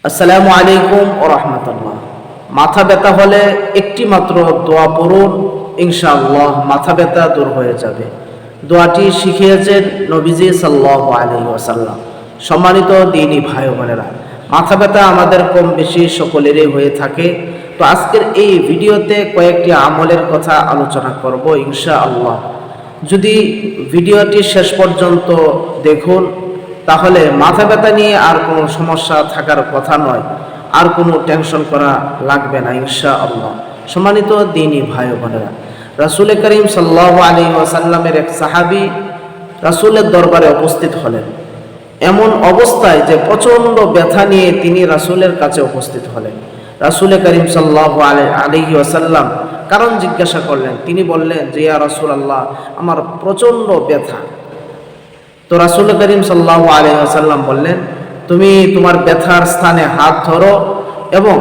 আসসালামু আলাইকুম ওয়া রাহমাতুল্লাহ। মাথা ব্যথা হলে একটি মাত্র দোয়া পড়ুন, ইনশাআল্লাহ মাথা ব্যথা দূর হয়ে যাবে। দোয়াটি শিখিয়েছেন নবীজি সাল্লাল্লাহু আলাইহি ওয়াসাল্লাম। সম্মানিত দ্বীনী ভাই ও বোনেরা, মাথা ব্যথা আমাদের কম বেশি সকলেরই হয়ে থাকে। তো আজকের এই ভিডিওতে কয়েকটি আমলের কথা আলোচনা করব ইনশাআল্লাহ। যদি ভিডিওটি শেষ পর্যন্ত দেখুন তাহলে মাথা ব্যথা নিয়ে আর কোনো সমস্যা থাকার কথা নয়, আর কোনো টেনশন করা লাগবে না ইনশাআল্লাহ। সম্মানিত দ্বীনী ভাই ও বোনেরা, রাসূল করিম সাল্লাল্লাহু আলাইহি ওয়াসাল্লামের এক সাহাবী রাসূলের দরবারে উপস্থিত হলেন। এমন অবস্থায় যে প্রচণ্ড ব্যথা নিয়ে তিনি রাসূলের কাছে উপস্থিত হলেন। রাসূল করিম সাল্লাল্লাহু আলাইহি ওয়াসাল্লাম কারণ জিজ্ঞাসা করলেন। তিনি বললেন যে ইয়া রাসূলুল্লাহ, আমার প্রচণ্ড ব্যথা। তো রাসূল করিম সাল্লাল্লাহু আলাইহি ওয়াসাল্লাম বললেন, তুমি তোমার ব্যথার স্থানে হাত ধরো এবং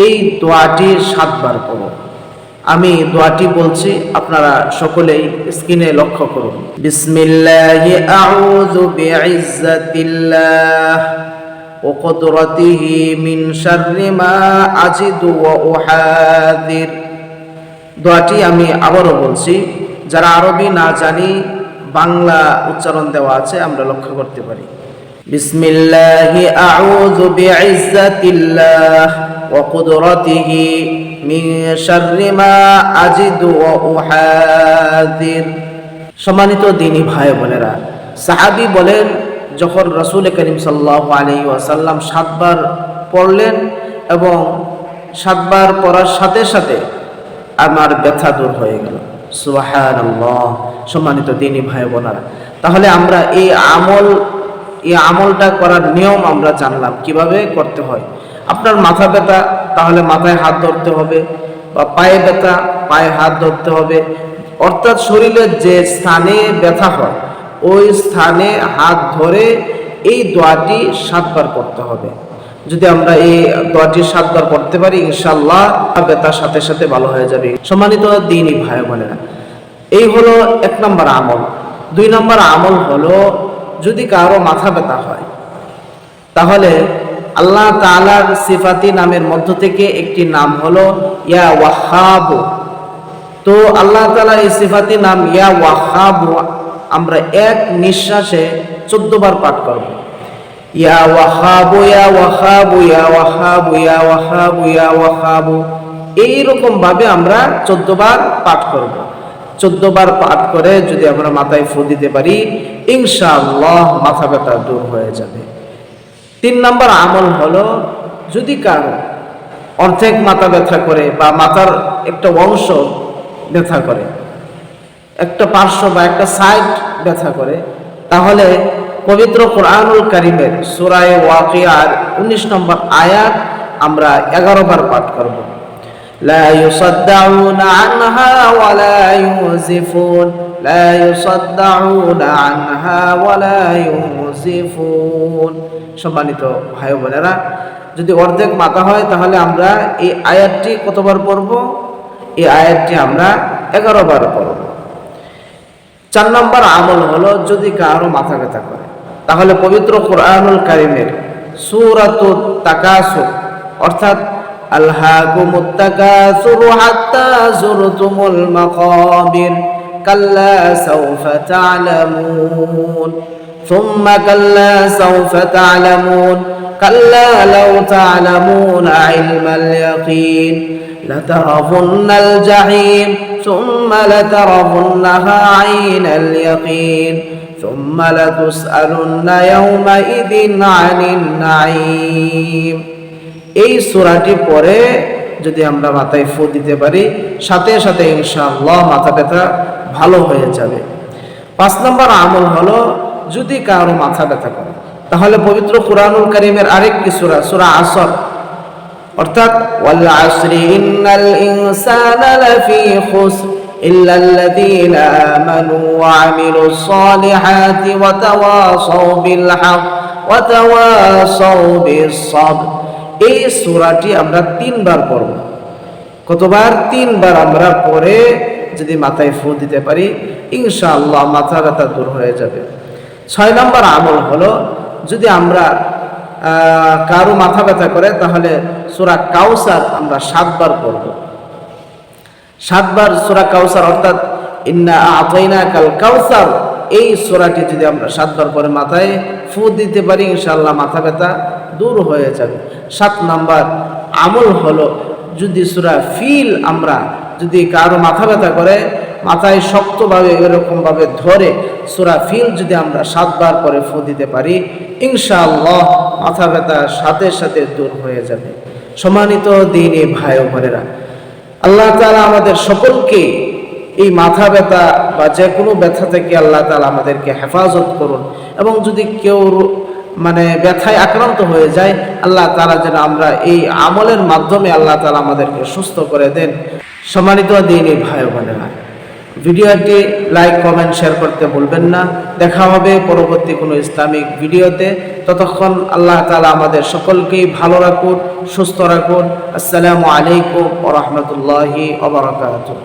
এই দোয়াটি 7 বার পড়ো। আমি দোয়াটি বলছি, আপনারা সকলেই স্ক্রিনে লক্ষ্য করুন। বিসমিল্লাহি আউযু বিইজ্জাতিল্লাহ ওয়া কুদরাতিহি মিন শাররি মা আজিদু ওয়া উহাযির। দোয়াটি আমি আবারও বলছি, যারা আরবি না জানি বাংলা উচ্চারণ দেওয়া আছে, আমরা লক্ষ্য করতে পারি। বিসমিল্লাহি আউযু বিইজ্জাতিল্লাহ ওয়া কুদরাতিহি মিন শাররি মা আজিদু ওয়া উহাযির। সম্মানিত দ্বীনী ভাই বোনেরা, সাহাবী বলেন, যখন রাসূল করিম সাল্লাল্লাহু আলাইহি ওয়াসাল্লাম 7 বার পড়লেন এবং 7 বার পড়ার সাথে সাথে আমার ব্যথা দূর হয়ে গেল। সুবহানাল্লাহ। সম্মানিত দ্বীনী ভাই বোনেরা, তাহলে আমরা এই আমলটা করার নিয়ম আমরা জানলাম কিভাবে করতে হয়। আপনার মাথা ব্যথা, তাহলে মাথায় হাত ধরতে হবে, বা পায়ে ব্যথা পায়ে হাত ধরতে হবে। অর্থাৎ শরীরের যে স্থানে ব্যথা হয় ওই স্থানে হাত ধরে এই দোয়াটি 7 বার করতে হবে। যদি আমরা এই দোয়াটি 7 বার করতে পারি, ইনশাআল্লাহ ব্যথার সাথে সাথে ভালো হয়ে যাবে। সম্মানিত দ্বীনী ভাই বোনেরা, এই হলো 1 নম্বর আমল। 2 নম্বর আমল হলো, যদি কারো মাথা ব্যথা হয় তাহলে আল্লাহ তাআলার সিফাতি নামের মধ্য থেকে একটি নাম হলো ইয়া ওয়াহ্হাব। তো আল্লাহ তাআলা এই সিফাতি নাম ইয়া ওয়াহ্হাব আমরা এক নিঃশ্বাসে 14 বার পাঠ করব। ইয়া ওয়াহ্হাব ইয়া ওয়াহ্হাব ইয়া ওয়াহ্হাব ইয়া ওয়াহ্হাব ইয়া ওয়াহ্হাব, এইরকম ভাবে আমরা 14 বার পাঠ করব। 14 বার পাঠ করে যদি আমরা মাথায় ফু দিতে পারি, ইনশাআল্লাহ মাথা ব্যথা দূর হয়ে যাবে। 3 নম্বর আমল হলো, যদি কারো অর্ধেক মাথা ব্যথা করে বা মাথার একটা অংশ ব্যথা করে, একটা পার্শ্ব বা একটা সাইড ব্যথা করে, তাহলে পবিত্র কোরআনুল কারীমের সূরা ওয়াকিয়ার 19 নম্বর আয়াত আমরা 11 বার পাঠ করব। লা ইউসাদ্দাউনা আনহা ওয়া লা ইউযিফুন, লা ইউসাদ্দাউনা আনহা ওয়া লা ইউযিফুন। সম্মানিত ভাই বোনেরা, যদি অর্ধেক মাথা হয় তাহলে আমরা এই আয়াতটি কতবার পড়ব? এই আয়াতটি আমরা 11 বার পড়ব। 4 নম্বর আমল হলো, যদি কারো মাথা ব্যথা করে তাহলে পবিত্র কোরআনুল কারীমের সূরাতুত তাকাসুর, অর্থাৎ আলহাকুমুত তাকাসুর হাত্তা যুরতুমুল মাকাবির, কাল্লা সাওফা তা'লামুন, সুম্মা কাল্লা সাওফা তা'লামুন, কাল্লা লাউ তা'লামুনা ইলমাল ইয়াকিন লাতারাফুন্নাল জাহিম, সুম্মা লাতারাফুন্নাহা আইনাল ইয়াকিন, সুম্মা লাতুসআলুন্না ইয়াওমাইযিন আনিন নাঈম। এই সূরাটি পড়ে যদি আমরা মাথায় ফু দিতে পারি, সাথে সাথে ইনশাআল্লাহ মাথা ব্যথা ভালো হয়ে যাবে। 5 নম্বর আমল হলো, যদি কারো মাথা ব্যথা করে তাহলে পবিত্র কোরআনুল কারীমের আরেকটি সূরা, সূরা আসর, অর্থাৎ ওয়াল আসরি ইন্নাল ইনসানা লাফি খুসর ইল্লাল্লাযীনা আমানু ওয়া আমিলুস সালিহাতি ওয়া তাওয়াসাউ বিল হক ওয়া তাওয়াসাউ বিস সাবর। এই সূরাটি আমরা 3 বার পড়ব। কতবার? 3 বার আমরা পড়ে যদি মাথায় ফু দিতে পারি, ইনশাআল্লাহ মাথা ব্যথা দূর হয়ে যাবে। 6 নম্বর আমল হলো, যদি আমরা কারো মাথা ব্যথা করে, তাহলে সূরা কাউসার আমরা 7 বার পড়ব। 7 বার সূরা কাউসার অর্থাৎ ইন্না আ'তাইনাকাল কাউসার, এই সূরাটি যদি আমরা 7 বার পরে মাথায় ফু দিতে পারি, ইনশাআল্লাহ মাথা ব্যথা দূর হয়ে যাবে। 7 নাম্বার আমল হলো, যদি সূরা ফিল আমরা যদি কারো মাথা ব্যথা করে মাথায় শক্তভাবে এরকমভাবে ধরে সূরা ফিল যদি আমরা 7 বার পরে ফু দিতে পারি, ইনশাআল্লাহ মাথা ব্যথা সাথে সাথে দূর হয়ে যাবে। সম্মানিত দ্বীনি ভাই ও বোনেরা, আল্লাহ তাআলা আমাদের সকলকে এই মাথা ব্যথা বা যে কোনো ব্যথা থেকে আল্লাহ তাআলা আমাদেরকে হেফাজত করুন, এবং যদি কেউ ব্যথায় আক্রান্ত হয়ে যায়, আল্লাহ তাআলা যেন আমরা এই আমলের মাধ্যমে আল্লাহ তাআলা আমাদেরকে সুস্থ করে দেন। সম্মানিত দ্বীনি ভাই ও বোনেরা, ভিডিওটি লাইক কমেন্ট শেয়ার করতে ভুলবেন না। দেখা হবে পরবর্তী কোনো ইসলামিক ভিডিওতে। ততক্ষণ আল্লাহ তাআলা আমাদের সকলকেই ভালো রাখুন, সুস্থ রাখুন। আসসালামু আলাইকুম ওয়া রাহমাতুল্লাহি ওয়া বারাকাতুহু।